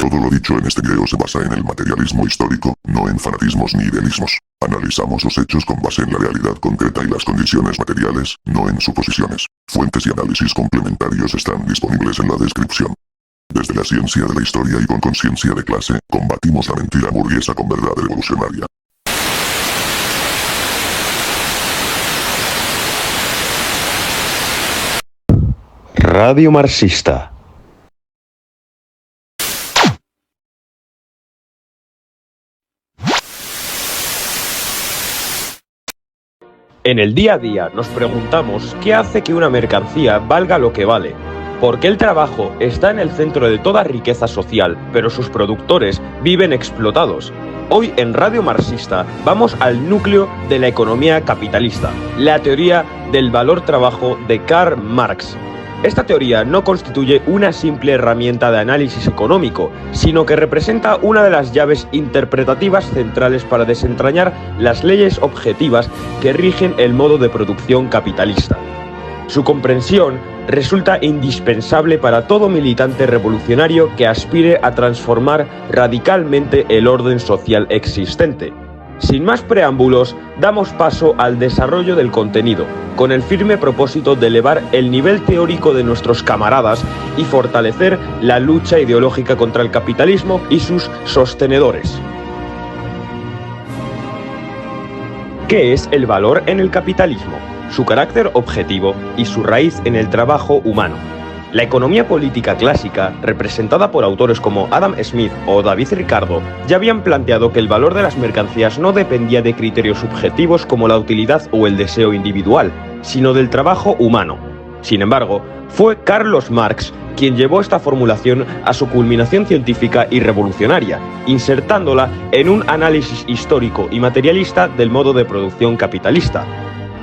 Todo lo dicho en este video se basa en el materialismo histórico, no en fanatismos ni idealismos. Analizamos los hechos con base en la realidad concreta y las condiciones materiales, no en suposiciones. Fuentes y análisis complementarios están disponibles en la descripción. Desde la ciencia de la historia y con conciencia de clase, combatimos la mentira burguesa con verdad revolucionaria. Radio Marxista. En el día a día nos preguntamos qué hace que una mercancía valga lo que vale. ¿Por qué el trabajo está en el centro de toda riqueza social, pero sus productores viven explotados? Hoy en Radio Marxista vamos al núcleo de la economía capitalista, la teoría del valor trabajo de Karl Marx. Esta teoría no constituye una simple herramienta de análisis económico, sino que representa una de las llaves interpretativas centrales para desentrañar las leyes objetivas que rigen el modo de producción capitalista. Su comprensión resulta indispensable para todo militante revolucionario que aspire a transformar radicalmente el orden social existente. Sin más preámbulos, damos paso al desarrollo del contenido, con el firme propósito de elevar el nivel teórico de nuestros camaradas y fortalecer la lucha ideológica contra el capitalismo y sus sostenedores. ¿Qué es el valor en el capitalismo? Su carácter objetivo y su raíz en el trabajo humano. La economía política clásica, representada por autores como Adam Smith o David Ricardo, ya habían planteado que el valor de las mercancías no dependía de criterios subjetivos como la utilidad o el deseo individual, sino del trabajo humano. Sin embargo, fue Carlos Marx quien llevó esta formulación a su culminación científica y revolucionaria, insertándola en un análisis histórico y materialista del modo de producción capitalista.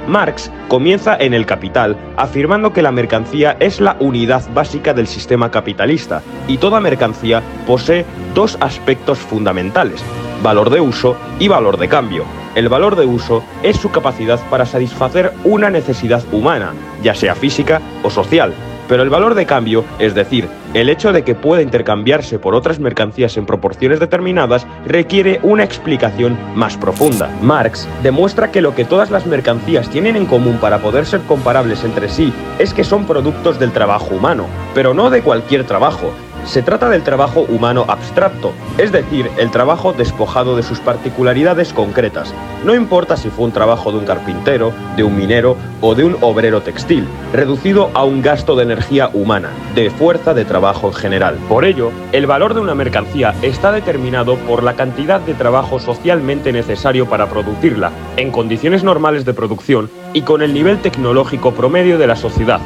Marx comienza en El Capital afirmando que la mercancía es la unidad básica del sistema capitalista y toda mercancía posee dos aspectos fundamentales: valor de uso y valor de cambio. El valor de uso es su capacidad para satisfacer una necesidad humana, ya sea física o social. Pero el valor de cambio, es decir, el hecho de que pueda intercambiarse por otras mercancías en proporciones determinadas, requiere una explicación más profunda. Marx demuestra que lo que todas las mercancías tienen en común para poder ser comparables entre sí es que son productos del trabajo humano, pero no de cualquier trabajo. Se trata del trabajo humano abstracto, es decir, el trabajo despojado de sus particularidades concretas. No importa si fue un trabajo de un carpintero, de un minero o de un obrero textil, reducido a un gasto de energía humana, de fuerza de trabajo en general. Por ello, el valor de una mercancía está determinado por la cantidad de trabajo socialmente necesario para producirla, en condiciones normales de producción y con el nivel tecnológico promedio de la sociedad.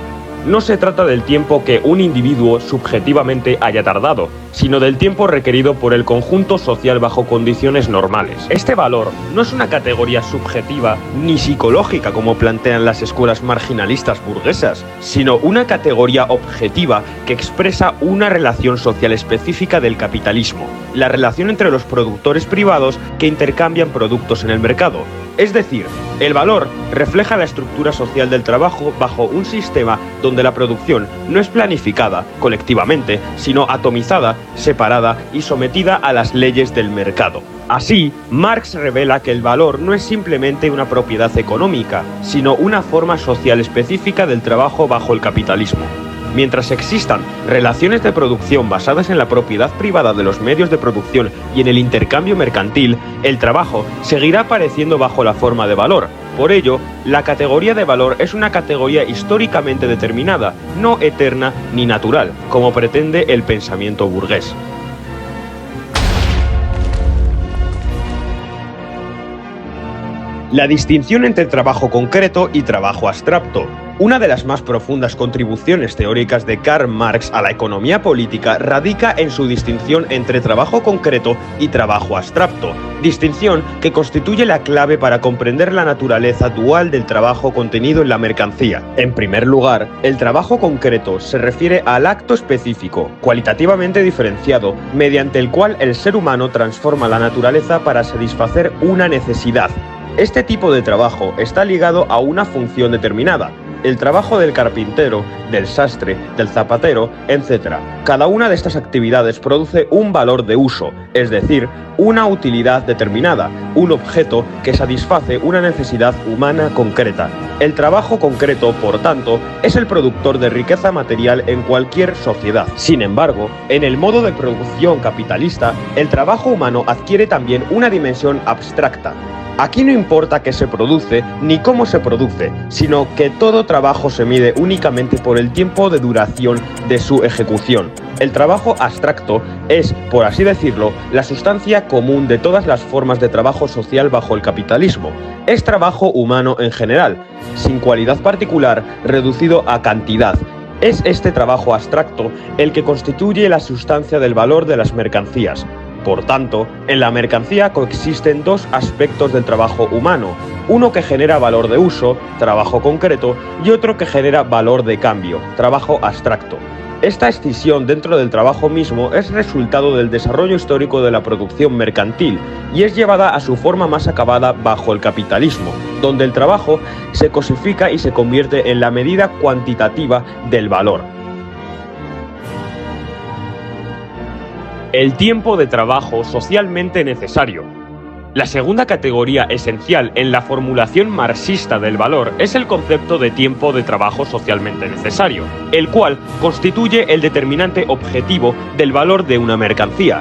No se trata del tiempo que un individuo subjetivamente haya tardado, sino del tiempo requerido por el conjunto social bajo condiciones normales. Este valor no es una categoría subjetiva ni psicológica como plantean las escuelas marginalistas burguesas, sino una categoría objetiva que expresa una relación social específica del capitalismo, la relación entre los productores privados que intercambian productos en el mercado. Es decir, el valor refleja la estructura social del trabajo bajo un sistema donde la producción no es planificada colectivamente, sino atomizada, separada y sometida a las leyes del mercado. Así, Marx revela que el valor no es simplemente una propiedad económica, sino una forma social específica del trabajo bajo el capitalismo. Mientras existan relaciones de producción basadas en la propiedad privada de los medios de producción y en el intercambio mercantil, el trabajo seguirá apareciendo bajo la forma de valor. Por ello, la categoría de valor es una categoría históricamente determinada, no eterna ni natural, como pretende el pensamiento burgués. La distinción entre trabajo concreto y trabajo abstracto. Una de las más profundas contribuciones teóricas de Karl Marx a la economía política radica en su distinción entre trabajo concreto y trabajo abstracto, distinción que constituye la clave para comprender la naturaleza dual del trabajo contenido en la mercancía. En primer lugar, el trabajo concreto se refiere al acto específico, cualitativamente diferenciado, mediante el cual el ser humano transforma la naturaleza para satisfacer una necesidad. Este tipo de trabajo está ligado a una función determinada. el trabajo del carpintero, del sastre, del zapatero, etc. Cada una de estas actividades produce un valor de uso, es decir, una utilidad determinada, un objeto que satisface una necesidad humana concreta. El trabajo concreto, por tanto, es el productor de riqueza material en cualquier sociedad. Sin embargo, en el modo de producción capitalista, el trabajo humano adquiere también una dimensión abstracta. Aquí no importa qué se produce ni cómo se produce, sino que todo trabajo se mide únicamente por el tiempo de duración de su ejecución. El trabajo abstracto es, por así decirlo, la sustancia común de todas las formas de trabajo social bajo el capitalismo. Es trabajo humano en general, sin cualidad particular, reducido a cantidad. Es este trabajo abstracto el que constituye la sustancia del valor de las mercancías. Por tanto, en la mercancía coexisten dos aspectos del trabajo humano, uno que genera valor de uso, trabajo concreto, y otro que genera valor de cambio, trabajo abstracto. Esta escisión dentro del trabajo mismo es resultado del desarrollo histórico de la producción mercantil y es llevada a su forma más acabada bajo el capitalismo, donde el trabajo se cosifica y se convierte en la medida cuantitativa del valor. El tiempo de trabajo socialmente necesario. La segunda categoría esencial en la formulación marxista del valor es el concepto de tiempo de trabajo socialmente necesario, el cual constituye el determinante objetivo del valor de una mercancía.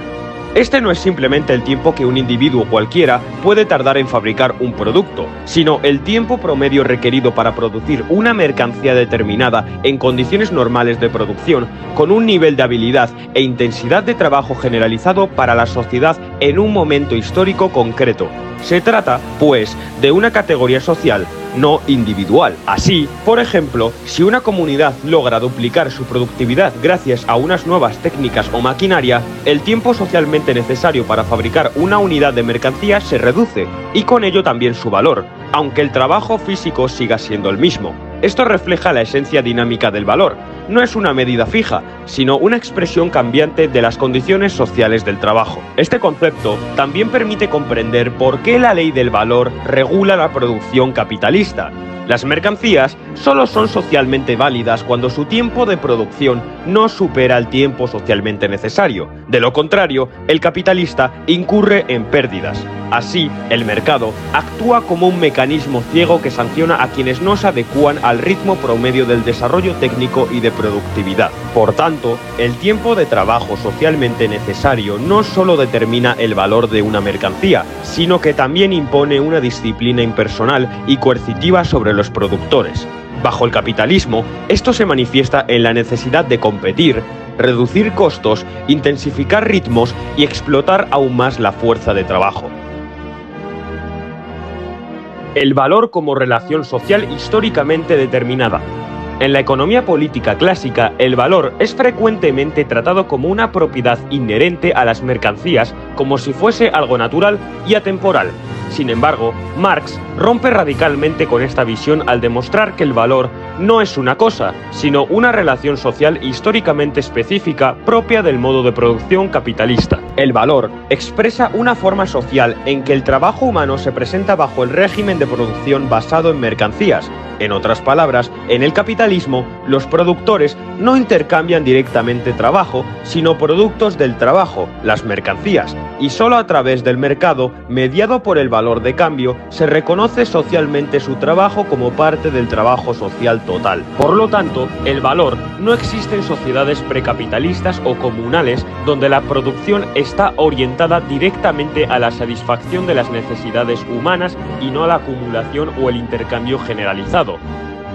Este no es simplemente el tiempo que un individuo cualquiera puede tardar en fabricar un producto, sino el tiempo promedio requerido para producir una mercancía determinada en condiciones normales de producción, con un nivel de habilidad e intensidad de trabajo generalizado para la sociedad en un momento histórico concreto. Se trata, pues, de una categoría social, no individual. Así, por ejemplo, si una comunidad logra duplicar su productividad gracias a unas nuevas técnicas o maquinaria, el tiempo socialmente necesario para fabricar una unidad de mercancía se reduce, y con ello también su valor, aunque el trabajo físico siga siendo el mismo. Esto refleja la esencia dinámica del valor. No es una medida fija, sino una expresión cambiante de las condiciones sociales del trabajo. Este concepto también permite comprender por qué la ley del valor regula la producción capitalista. Las mercancías solo son socialmente válidas cuando su tiempo de producción no supera el tiempo socialmente necesario. De lo contrario, el capitalista incurre en pérdidas. Así, el mercado actúa como un mecanismo ciego que sanciona a quienes no se adecúan al ritmo promedio del desarrollo técnico y de productividad. Por tanto, el tiempo de trabajo socialmente necesario no solo determina el valor de una mercancía, sino que también impone una disciplina impersonal y coercitiva sobre los productores. Bajo el capitalismo, esto se manifiesta en la necesidad de competir, reducir costos, intensificar ritmos y explotar aún más la fuerza de trabajo. El valor como relación social históricamente determinada. En la economía política clásica, el valor es frecuentemente tratado como una propiedad inherente a las mercancías, como si fuese algo natural y atemporal. Sin embargo, Marx rompe radicalmente con esta visión al demostrar que el valor no es una cosa, sino una relación social históricamente específica propia del modo de producción capitalista. El valor expresa una forma social en que el trabajo humano se presenta bajo el régimen de producción basado en mercancías. En otras palabras, en el capitalismo, los productores no intercambian directamente trabajo, sino productos del trabajo, las mercancías, y solo a través del mercado, mediado por el valor de cambio, se reconoce socialmente su trabajo como parte del trabajo social total. Por lo tanto, el valor no existe en sociedades precapitalistas o comunales donde la producción está orientada directamente a la satisfacción de las necesidades humanas y no a la acumulación o el intercambio generalizado.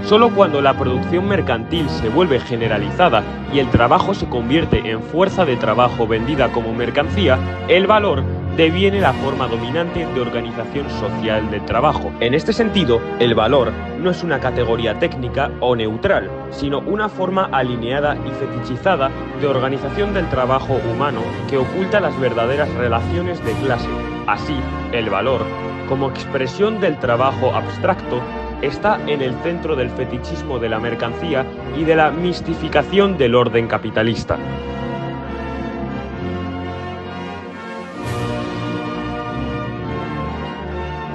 Solo cuando la producción mercantil se vuelve generalizada y el trabajo se convierte en fuerza de trabajo vendida como mercancía, el valor deviene la forma dominante de organización social del trabajo. En este sentido, el valor no es una categoría técnica o neutral, sino una forma alineada y fetichizada de organización del trabajo humano que oculta las verdaderas relaciones de clase. Así, el valor, como expresión del trabajo abstracto, está en el centro del fetichismo de la mercancía y de la mistificación del orden capitalista.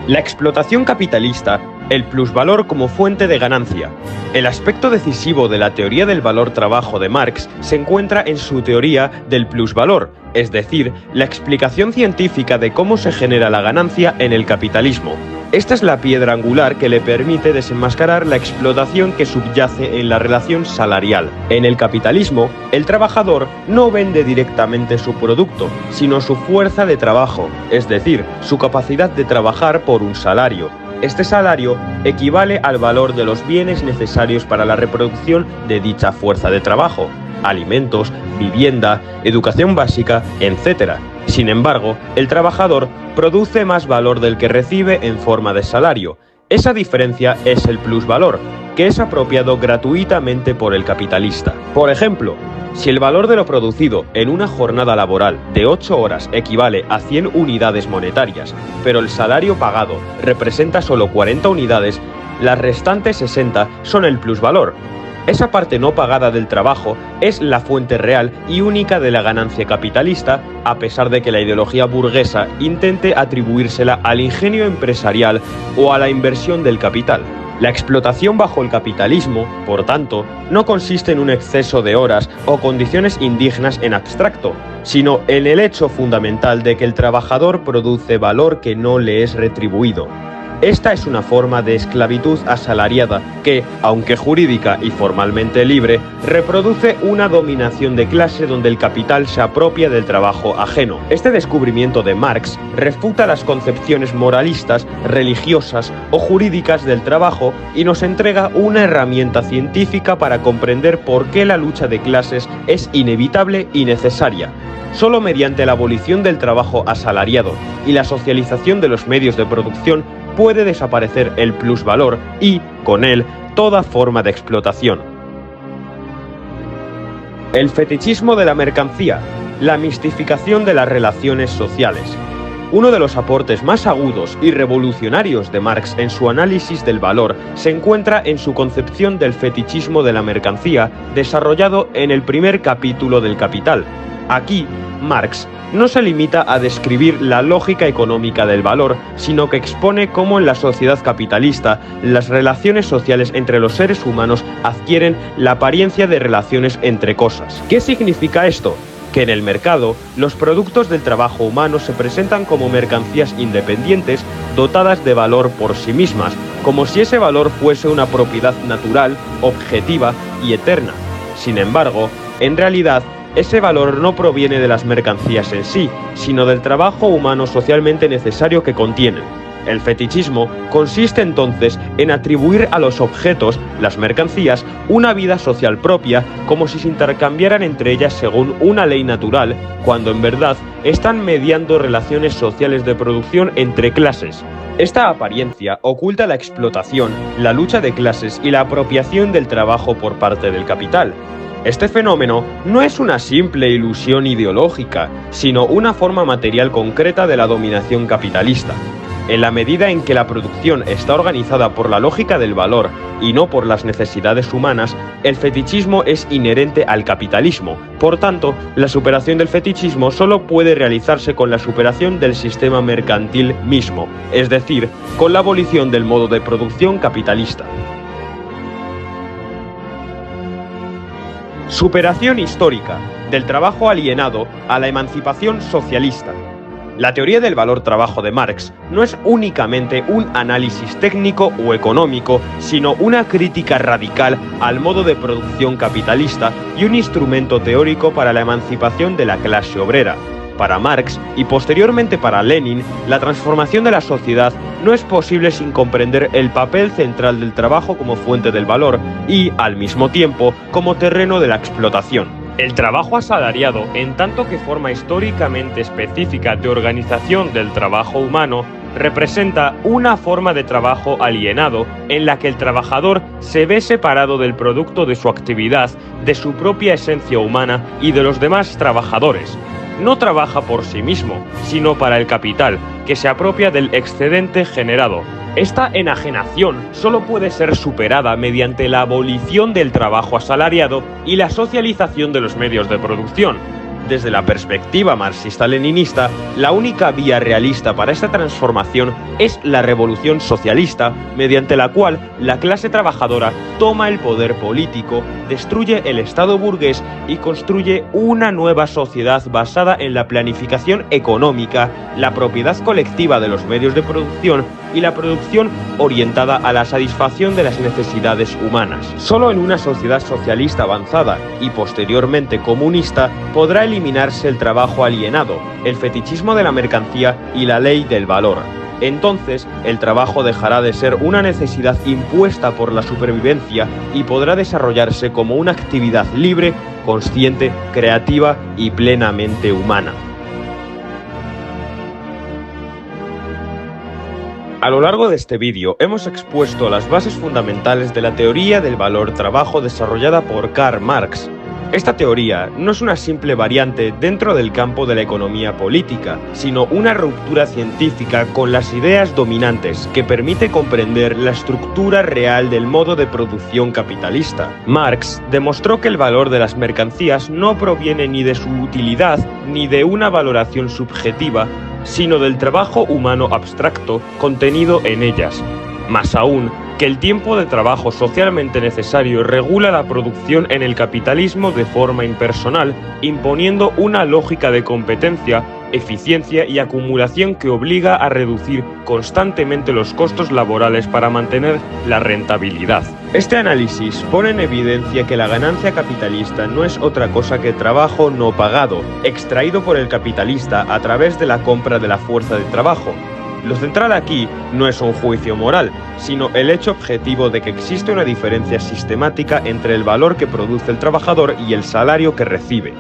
La explotación capitalista el plusvalor como fuente de ganancia. El aspecto decisivo de la teoría del valor-trabajo de Marx se encuentra en su teoría del plusvalor, es decir, la explicación científica de cómo se genera la ganancia en el capitalismo. Esta es la piedra angular que le permite desenmascarar la explotación que subyace en la relación salarial. En el capitalismo, el trabajador no vende directamente su producto, sino su fuerza de trabajo, es decir, su capacidad de trabajar por un salario. Este salario equivale al valor de los bienes necesarios para la reproducción de dicha fuerza de trabajo: alimentos, vivienda, educación básica, etc. Sin embargo, el trabajador produce más valor del que recibe en forma de salario. Esa diferencia es el plusvalor, que es apropiado gratuitamente por el capitalista. Por ejemplo, si el valor de lo producido en una jornada laboral de 8 horas equivale a 100 unidades monetarias, pero el salario pagado representa solo 40 unidades, las restantes 60 son el plusvalor. Esa parte no pagada del trabajo es la fuente real y única de la ganancia capitalista, a pesar de que la ideología burguesa intente atribuírsela al ingenio empresarial o a la inversión del capital. La explotación bajo el capitalismo, por tanto, no consiste en un exceso de horas o condiciones indignas en abstracto, sino en el hecho fundamental de que el trabajador produce valor que no le es retribuido. Esta es una forma de esclavitud asalariada que, aunque jurídica y formalmente libre, reproduce una dominación de clase donde el capital se apropia del trabajo ajeno. Este descubrimiento de Marx refuta las concepciones moralistas, religiosas o jurídicas del trabajo y nos entrega una herramienta científica para comprender por qué la lucha de clases es inevitable y necesaria. Solo mediante la abolición del trabajo asalariado y la socialización de los medios de producción puede desaparecer el plusvalor y, con él, toda forma de explotación. El fetichismo de la mercancía, la mistificación de las relaciones sociales. Uno de los aportes más agudos y revolucionarios de Marx en su análisis del valor se encuentra en su concepción del fetichismo de la mercancía, desarrollado en el primer capítulo del Capital. Aquí, Marx no se limita a describir la lógica económica del valor, sino que expone cómo en la sociedad capitalista las relaciones sociales entre los seres humanos adquieren la apariencia de relaciones entre cosas. ¿Qué significa esto? Que en el mercado, los productos del trabajo humano se presentan como mercancías independientes dotadas de valor por sí mismas, como si ese valor fuese una propiedad natural, objetiva y eterna. Sin embargo, en realidad, ese valor no proviene de las mercancías en sí, sino del trabajo humano socialmente necesario que contienen. El fetichismo consiste entonces en atribuir a los objetos, las mercancías, una vida social propia, como si se intercambiaran entre ellas según una ley natural, cuando en verdad están mediando relaciones sociales de producción entre clases. Esta apariencia oculta la explotación, la lucha de clases y la apropiación del trabajo por parte del capital. Este fenómeno no es una simple ilusión ideológica, sino una forma material concreta de la dominación capitalista. En la medida en que la producción está organizada por la lógica del valor y no por las necesidades humanas, el fetichismo es inherente al capitalismo. Por tanto, la superación del fetichismo solo puede realizarse con la superación del sistema mercantil mismo, es decir, con la abolición del modo de producción capitalista. Superación histórica, del trabajo alienado a la emancipación socialista. La teoría del valor-trabajo de Marx no es únicamente un análisis técnico o económico, sino una crítica radical al modo de producción capitalista y un instrumento teórico para la emancipación de la clase obrera. Para Marx, y posteriormente para Lenin, la transformación de la sociedad no es posible sin comprender el papel central del trabajo como fuente del valor y, al mismo tiempo, como terreno de la explotación. El trabajo asalariado, en tanto que forma históricamente específica de organización del trabajo humano, representa una forma de trabajo alienado en la que el trabajador se ve separado del producto de su actividad, de su propia esencia humana y de los demás trabajadores. No trabaja por sí mismo, sino para el capital, que se apropia del excedente generado. Esta enajenación solo puede ser superada mediante la abolición del trabajo asalariado y la socialización de los medios de producción. Desde la perspectiva marxista-leninista, la única vía realista para esta transformación es la revolución socialista, mediante la cual la clase trabajadora toma el poder político, destruye el Estado burgués y construye una nueva sociedad basada en la planificación económica, la propiedad colectiva de los medios de producción y la producción orientada a la satisfacción de las necesidades humanas. Solo en una sociedad socialista avanzada y posteriormente comunista podrá eliminarse el trabajo alienado, el fetichismo de la mercancía y la ley del valor. Entonces, el trabajo dejará de ser una necesidad impuesta por la supervivencia y podrá desarrollarse como una actividad libre, consciente, creativa y plenamente humana. A lo largo de este vídeo hemos expuesto las bases fundamentales de la teoría del valor-trabajo desarrollada por Karl Marx. Esta teoría no es una simple variante dentro del campo de la economía política, sino una ruptura científica con las ideas dominantes que permite comprender la estructura real del modo de producción capitalista. Marx demostró que el valor de las mercancías no proviene ni de su utilidad ni de una valoración subjetiva, sino del trabajo humano abstracto contenido en ellas. Más aún, que el tiempo de trabajo socialmente necesario regula la producción en el capitalismo de forma impersonal, imponiendo una lógica de competencia, eficiencia y acumulación que obliga a reducir constantemente los costos laborales para mantener la rentabilidad. Este análisis pone en evidencia que la ganancia capitalista no es otra cosa que trabajo no pagado, extraído por el capitalista a través de la compra de la fuerza de trabajo. Lo central aquí no es un juicio moral, sino el hecho objetivo de que existe una diferencia sistemática entre el valor que produce el trabajador y el salario que recibe.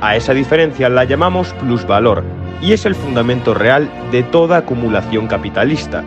A esa diferencia la llamamos plusvalor, y es el fundamento real de toda acumulación capitalista.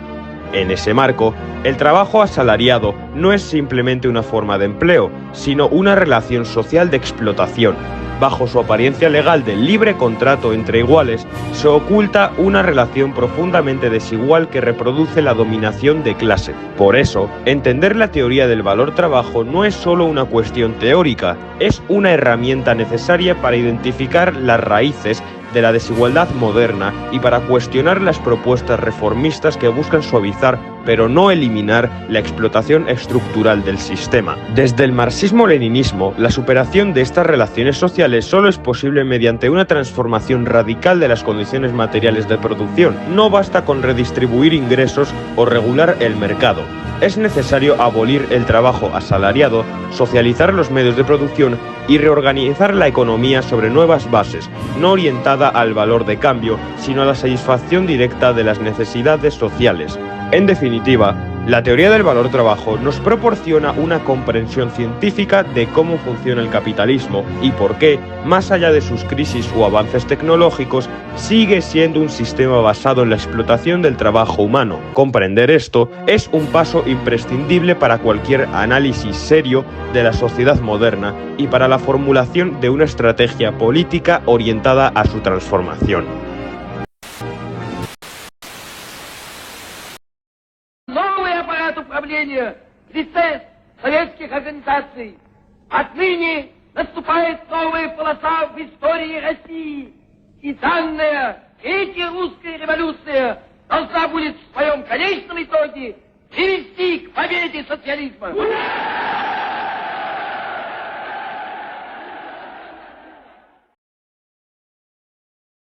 En ese marco, el trabajo asalariado no es simplemente una forma de empleo, sino una relación social de explotación. Bajo su apariencia legal de libre contrato entre iguales, se oculta una relación profundamente desigual que reproduce la dominación de clase. Por eso, entender la teoría del valor-trabajo no es solo una cuestión teórica, es una herramienta necesaria para identificar las raíces de la desigualdad moderna y para cuestionar las propuestas reformistas que buscan suavizar, pero no eliminar, la explotación estructural del sistema. Desde el marxismo-leninismo, la superación de estas relaciones sociales solo es posible mediante una transformación radical de las condiciones materiales de producción. No basta con redistribuir ingresos o regular el mercado. Es necesario abolir el trabajo asalariado, socializar los medios de producción y reorganizar la economía sobre nuevas bases, no orientada al valor de cambio, sino a la satisfacción directa de las necesidades sociales. En definitiva, la teoría del valor-trabajo nos proporciona una comprensión científica de cómo funciona el capitalismo y por qué, más allá de sus crisis o avances tecnológicos, sigue siendo un sistema basado en la explotación del trabajo humano. Comprender esto es un paso imprescindible para cualquier análisis serio de la sociedad moderna y para la formulación de una estrategia política orientada a su transformación. Управления в лице советских организаций. Отныне наступает новая полоса в истории России, и данная Третья русская революция должна будет в своем конечном итоге привести к победе социализма.